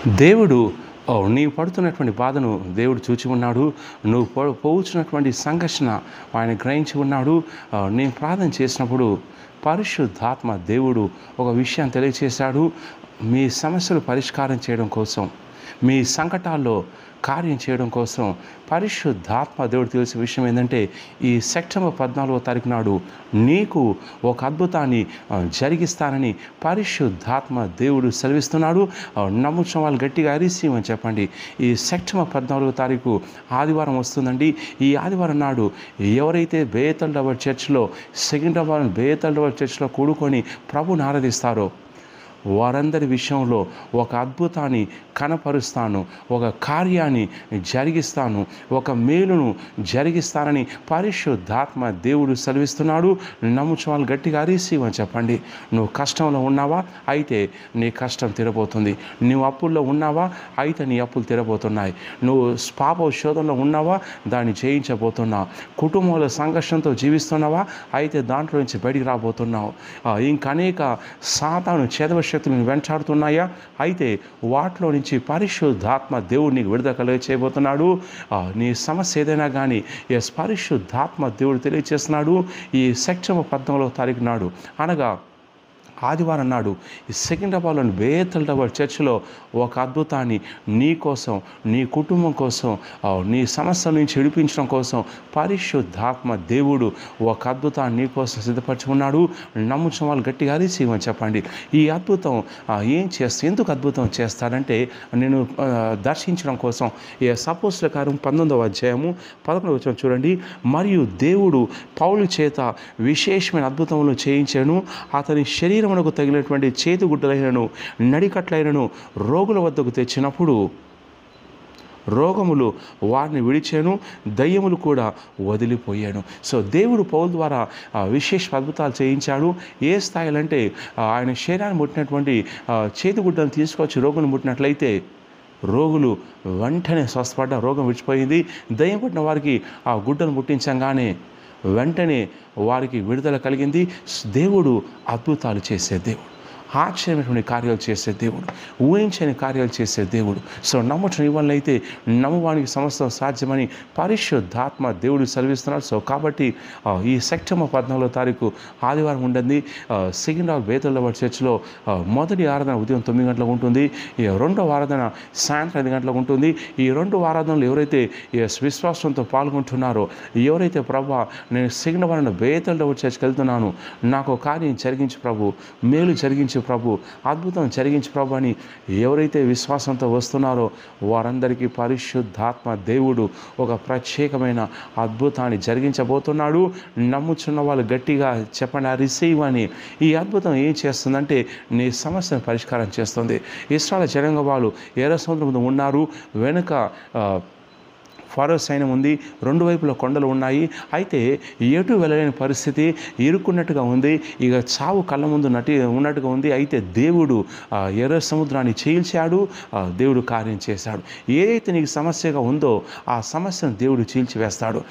దేవుడు నీవు పడుతున్నటువంటి బాధను దేవుడు చూచి ఉన్నాడు. నువ్వు పోవచ్చున్నటువంటి సంఘర్షణ ఆయన గ్రహించి ఉన్నాడు. నేను ప్రార్థన చేసినప్పుడు పరిశుద్ధాత్మ దేవుడు ఒక విషయాన్ని తెలియచేశాడు. మీ సమస్యలు పరిష్కారం చేయడం కోసం, మీ సంకటాల్లో కార్యం చేయడం కోసం పరిశుద్ధాత్మ దేవుడు తెలిసే విషయం ఏంటంటే, ఈ సెప్టెంబర్ 14వ తారీఖు నాడు నీకు ఒక అద్భుతాన్ని జరిగిస్తానని పరిశుద్ధాత్మ దేవుడు సెలవిస్తున్నాడు. నమ్ముచున్న వాళ్ళు గట్టిగా రిసీవ్ చెప్పండి. ఈ సెప్టెంబర్ 14వ తారీఖు ఆదివారం వస్తుందండి. ఈ ఆదివారం నాడు ఎవరైతే బేతల్ డబర్ చర్చ్లో సికింద్రాబాద్ బేతల్ డబర్ చర్చ్లో కూడుకొని ప్రభుని ఆరాధిస్తారో వారందరి విషయంలో ఒక అద్భుతాన్ని కనపరుస్తాను, ఒక కార్యాన్ని జరిగిస్తాను, ఒక మేలును జరిగిస్తానని పరిశుద్ధాత్మ దేవుడు సెలవిస్తున్నాడు. నమ్ముచున్న వాళ్ళు గట్టిగా రిసీవ్ చెప్పండి. నువ్వు కష్టంలో ఉన్నావా? అయితే నీ కష్టం తీరబోతుంది. నువ్వు అప్పుల్లో ఉన్నావా? అయితే నీ అప్పులు తీరబోతున్నాయి. నువ్వు పాప శోధనలో ఉన్నావా? దాన్ని జయించబోతున్నావు. కుటుంబంలో సంఘర్షణతో జీవిస్తున్నావా? అయితే దాంట్లో నుంచి బయటికి రాబోతున్నావు. ఇంకా అనేక సాతాను చెదవ శక్తులను వెంటాడుతున్నాయా? అయితే వాటిలో నుంచి పరిశుద్ధాత్మ దేవుడు నీకు విడుదల కలుగ చేయబోతున్నాడు. నీ సమస్య ఏదైనా కానీ పరిశుద్ధాత్మ దేవుడు తెలియజేస్తున్నాడు. ఈ సెప్టెంబర్ 14వ తారీఖు నాడు అనగా ఆదివారం నాడు ఈ సికింద్రాబాద్లోని బేతల్ డబర్ చర్చిలో ఒక అద్భుతాన్ని నీ కోసం, నీ కుటుంబం కోసం, నీ సమస్యల నుంచి విడిపించడం కోసం పరిశుద్ధాత్మ దేవుడు ఒక అద్భుతాన్ని నీ కోసం సిద్ధపరచుకున్నాడు. నమ్ముచున్న వాళ్ళు గట్టిగా రిసీవ్ చెప్పండి. ఈ అద్భుతం ఎందుకు అద్భుతం చేస్తాడంటే, నేను దర్శించడం కోసం. ఈ అపోస్తలుల కార్యం 19వ అధ్యాయము 11వ వచనం చూడండి. మరియు దేవుడు పౌలు చేత విశేషమైన అద్భుతములు చేయించాను. అతని శరీరం మనకు తగిలినటువంటి చేతిగుడ్డలైనను నడికట్లైనను రోగుల వద్దకు తెచ్చినప్పుడు రోగములు వారిని విడిచాను, దయ్యములు కూడా వదిలిపోయాను. సో దేవుడు పౌలు ద్వారా విశేష అద్భుతాలు చేయించాడు. ఏ స్థాయిలంటే ఆయన శరీరాన్ని ముట్టినటువంటి చేతిగుడ్డను తీసుకొచ్చి రోగులు ముట్టినట్లయితే రోగులు వెంటనే స్వస్థపడ్డ, రోగం విడిచిపోయింది. దయ్యం పట్టిన వారికి ఆ గుడ్డను ముట్టించగానే వెంటనే వారికి విడుదల కలిగింది. దేవుడు అద్భుతాలు చేసే దేవుడు, ఆశ్చర్యమైనటువంటి కార్యాలు చేసే దేవుడు, ఊహించని కార్యాలు చేసే దేవుడు. సో నమ్మటం ఇవ్వాలైతే నమ్మవానికి సమస్తం సాధ్యమని పరిశుద్ధాత్మ దేవుడు సెలవిస్తున్నాడు. సో కాబట్టి ఈ సెప్టెంబర్ 14వ తారీఖు ఆదివారం ఉంటుంది. సికింద్రాబాద్ బేతల్ డబర్ చర్చ్లో మొదటి ఆరాధన ఉదయం 9 గంటలకు ఉంటుంది. ఈ రెండవ ఆరాధన సాయంత్రం 5 గంటలకు ఉంటుంది. ఈ రెండు ఆరాధనలు ఎవరైతే విశ్వాసంతో పాల్గొంటున్నారో, ఎవరైతే ప్రభా నేను సికింద్రాబాద్ బేతల్ డబర్ చర్చ్కి వెళ్తున్నాను, నాకు కార్యం జరిగించు ప్రభు, మేలు జరిగించు ప్రభు, అద్భుతం జరిగించు ప్రభు అని ఎవరైతే విశ్వాసంతో వస్తున్నారో వారందరికీ పరిశుద్ధాత్మ దేవుడు ఒక ప్రత్యేకమైన అద్భుతాన్ని జరిగించబోతున్నాడు. నమ్ముచున్న వాళ్ళు గట్టిగా చెప్పండి రిసీవ్ అని. ఈ అద్భుతం ఏం చేస్తుందంటే నీ సమస్యను పరిష్కారం చేస్తుంది. ఇశ్రాయేలు జనాంగం వాళ్ళు ఎర్ర సముద్రం ముందు ఉన్నారు. వెనుక ఫరో సైన్యం ఉంది, రెండు వైపుల కొండలు ఉన్నాయి. అయితే ఎటు వెళ్ళలేని పరిస్థితి, ఇరుక్కున్నట్టుగా ఉంది, ఇక చావు కళ్ళ ముందు ఉన్నట్టుగా ఉంది. అయితే దేవుడు ఎర్ర సముద్రాన్ని చీల్చాడు, దేవుడు కార్యం చేశాడు. ఏదైతే నీకు సమస్యగా ఉందో ఆ సమస్యను దేవుడు చీల్చివేస్తాడు.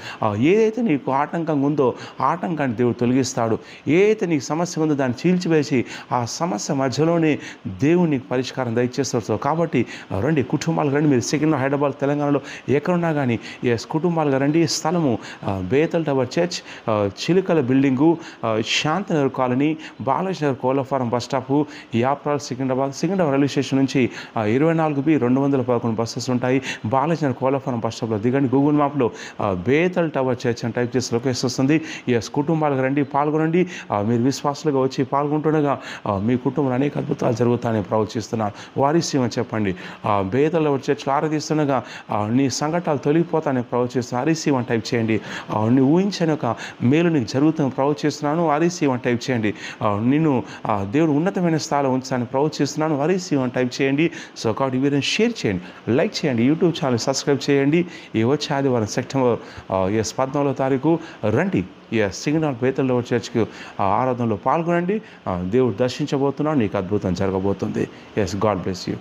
ఏదైతే నీకు ఆటంకంగా ఉందో ఆటంకాన్ని దేవుడు తొలగిస్తాడు. ఏదైతే నీకు సమస్య ఉందో దాన్ని చీల్చివేసి ఆ సమస్య మధ్యలోనే దేవుడు నీకు పరిష్కారం దయచేస్తాడు. కాబట్టి రండి కుటుంబాలు రండి. మీరు సికింద్రాబాద్, హైదరాబాద్, తెలంగాణలో ఎక్కడున్నా కానీ కుటుంబాలుగా రండి. స్థలము బేతల్ డబర్ చర్చ్, చిలుకల బిల్డింగు, శాంతినగర్ కాలనీ, బాలనగర్ కోళ్ళఫారం bus stop, Yapral, Secunderabad railway station నుంచి 24B 211 బస్సెస్ ఉంటాయి. బాలనగర్ కోళ్ళఫారం బస్ స్టాప్లో దిగండి. గూగుల్ మ్యాప్లో బేతల్ టవర్ చర్చ్ అని టైప్ చేసి లొకేషన్ వస్తుంది. కుటుంబాలుగా రండి, పాల్గొనండి. మీరు విశ్వాసులుగా వచ్చి పాల్గొంటుండగా మీ కుటుంబంలో అనేక అద్భుతాలు జరుగుతాయని ప్రవచిస్తున్నాను. వారిస్యమని చెప్పండి. బేతల్ టవర్ చర్చ్లో ఆరాధిస్తుండగా నీ సంకటాలు తొలగిపోతానని ప్రవచిస్తున్నాను. ఆర్ఈసీ అని టైప్ చేయండి. నీ ఊహించని ఒక మేలు నీకు జరుగుతుందని ప్రవచిస్తున్నాను. ఆర్ఈసీ అని టైప్ చేయండి. నిన్ను దేవుడు ఉన్నతమైన స్థాయిలో ఉంచాలని ప్రవచిస్తున్నాను. ఆర్ఈసీ అని టైప్ చేయండి. సో కాబట్టి వీరిని షేర్ చేయండి, లైక్ చేయండి, యూట్యూబ్ ఛానల్ సబ్స్క్రైబ్ చేయండి. ఈ వచ్చే ఆదివారం సెప్టెంబర్ 14వ తారీఖు రండి. సిగ్నల్ బేతల్ డబర్ చర్చ్కి ఆరాధనలో పాల్గొనండి. దేవుడు దర్శించబోతున్నాడు. నీకు అద్భుతం జరగబోతుంది. God bless you.